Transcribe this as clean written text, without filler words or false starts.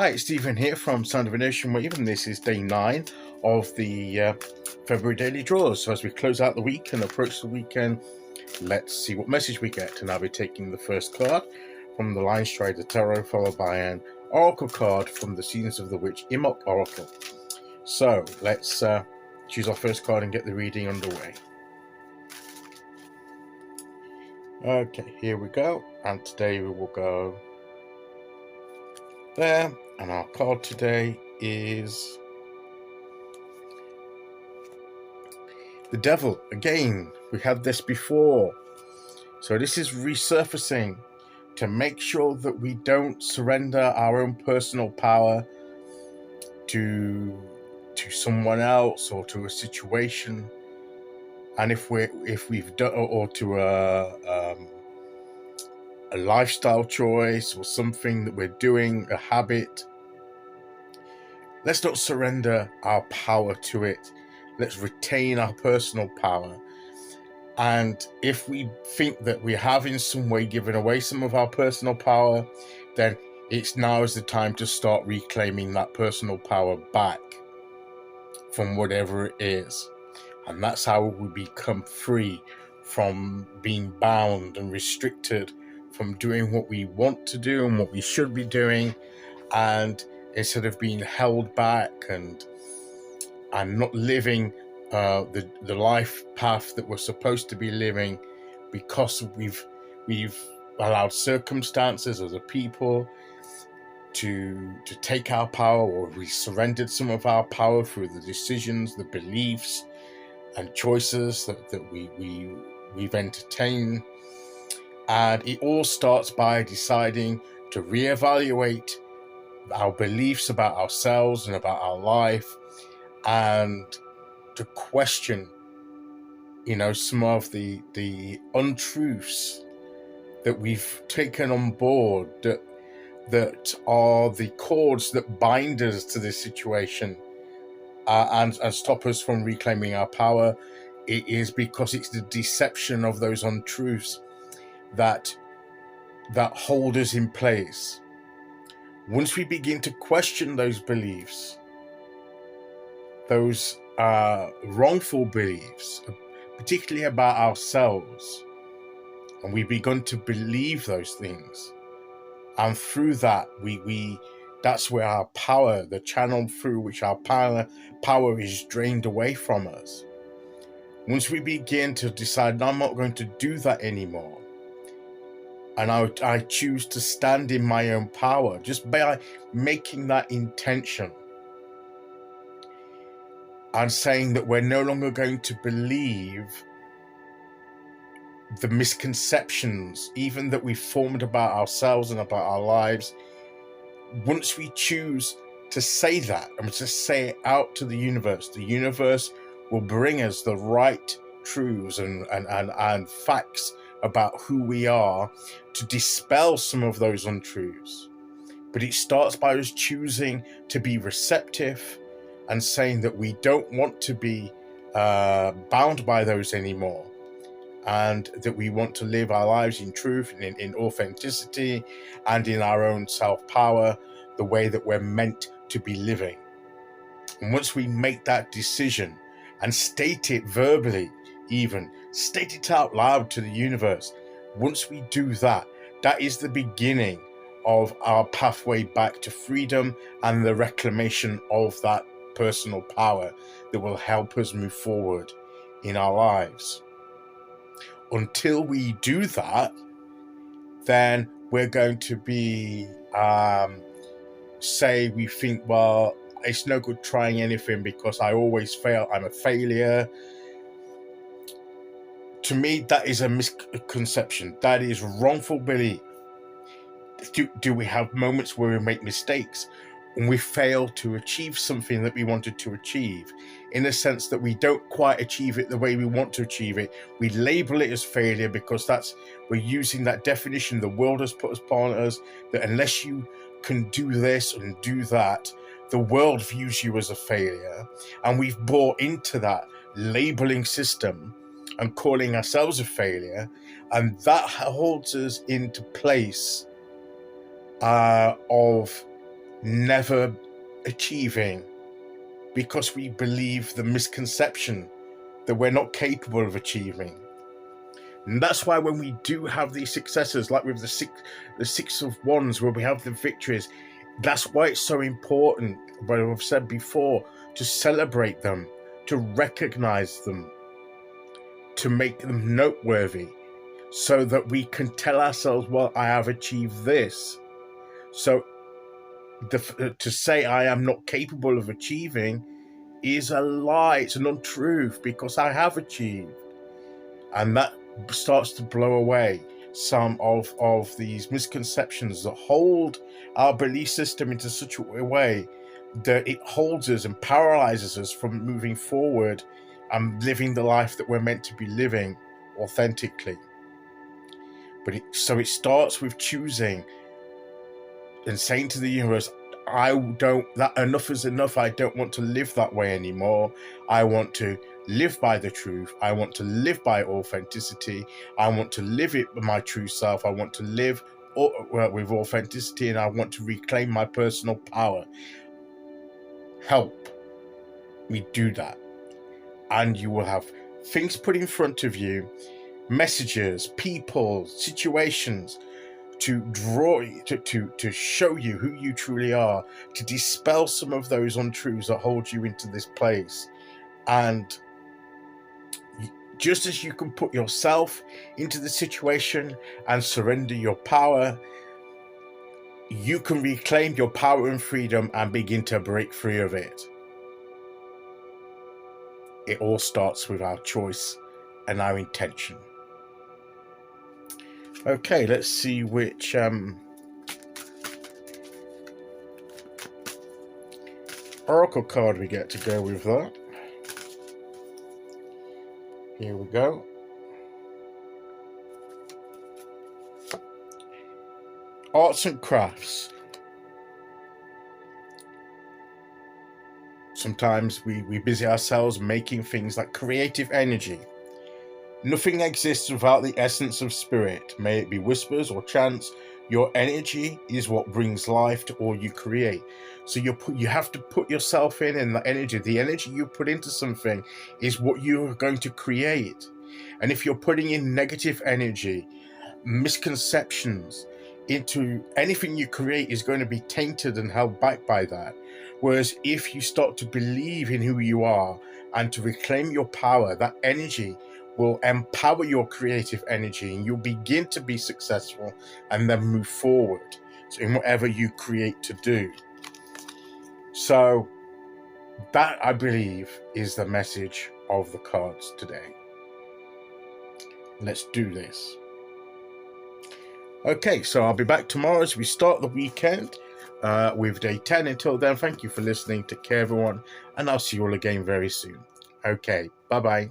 Hi, it's Stephen here from Sound of a Nation Wave, and this is day 9 of the February daily draws. So as we close out the week and approach the weekend, let's see what message we get. And I'll be taking the first card from the Linestrider Tarot, followed by an Oracle card from the Scenes of the Witch Imbolc Oracle. So let's choose our first card and get the reading underway. Okay, here we go. And today we will go there. And our card today is the Devil. Again, we had this before. So this is resurfacing to make sure that we don't surrender our own personal power to someone else or to a situation. And if we've done, or to a lifestyle choice or something that we're doing, a habit, let's not surrender our power to it. Let's retain our personal power. And if we think that we have in some way given away some of our personal power, then it's now is the time to start reclaiming that personal power back from whatever it is. And that's how we become free from being bound and restricted from doing what we want to do and what we should be doing, and instead of being held back and not living the life path that we're supposed to be living, because we've allowed circumstances as a people to take our power, or we surrendered some of our power through the decisions, the beliefs and choices that we've entertained. And it all starts by deciding to reevaluate our beliefs about ourselves and about our life, and to question, some of the untruths that we've taken on board that are the cords that bind us to this situation, and stop us from reclaiming our power. It is because it's the deception of those untruths that hold us in place. Once we begin to question those beliefs, those wrongful beliefs, particularly about ourselves, and we've begun to believe those things, and through that that's where our power, the channel through which our power is drained away from us. Once we begin to decide, no, I'm not going to do that anymore, and I choose to stand in my own power, just by making that intention and saying that we're no longer going to believe the misconceptions even that we formed about ourselves and about our lives. Once we choose to say that and to say it out to the universe will bring us the right truths and facts about who we are, to dispel some of those untruths. But it starts by us choosing to be receptive and saying that we don't want to be bound by those anymore, and that we want to live our lives in truth and in authenticity and in our own self-power, the way that we're meant to be living. And once we make that decision and state it verbally, even state it out loud to the universe, once we do that, that is the beginning of our pathway back to freedom and the reclamation of that personal power that will help us move forward in our lives. Until we do that, then we're going to be say we think, well, it's no good trying anything because I always fail, I'm a failure. To me, that is a misconception. That is wrongful belief. Do we have moments where we make mistakes and we fail to achieve something that we wanted to achieve, in the sense that we don't quite achieve it the way we want to achieve it? We label it as failure because we're using that definition the world has put upon us, that unless you can do this and do that, the world views you as a failure. And we've bought into that labeling system and calling ourselves a failure, and that holds us into place of never achieving because we believe the misconception that we're not capable of achieving. And that's why when we do have these successes, like with the six of wands, where we have the victories, that's why it's so important, what I've said before, to celebrate them, to recognize them, to make them noteworthy, so that we can tell ourselves, well, I have achieved this. So to say I am not capable of achieving is a lie. It's an untruth, because I have achieved. And that starts to blow away some of these misconceptions that hold our belief system into such a way that it holds us and paralyzes us from moving forward and living the life that we're meant to be living authentically. So it starts with choosing and saying to the universe, that enough is enough. I don't want to live that way anymore. I want to live by the truth. I want to live by authenticity. I want to live it with my true self. I want to live with authenticity, and I want to reclaim my personal power. Help me do that. And you will have things put in front of you, messages, people, situations, to draw you, to show you who you truly are, to dispel some of those untruths that hold you into this place. And just as you can put yourself into the situation and surrender your power, you can reclaim your power and freedom and begin to break free of it. It all starts with our choice and our intention. Okay, let's see which oracle card we get to go with that. Here we go. Arts and crafts. Sometimes we busy ourselves making things like creative energy. Nothing exists without the essence of spirit. May it be whispers or chants, your energy is what brings life to all you create. So you have to put yourself in the energy. The energy you put into something is what you're going to create. And if you're putting in negative energy, misconceptions into anything you create, is going to be tainted and held back by that. Whereas if you start to believe in who you are and to reclaim your power, that energy will empower your creative energy, and you'll begin to be successful and then move forward in whatever you create to do. So that, I believe, is the message of the cards today. Let's do this. Okay, so I'll be back tomorrow as we start the weekend with day 10. Until then, thank you for listening. Take care, everyone, and I'll see you all again very soon. Okay, bye-bye.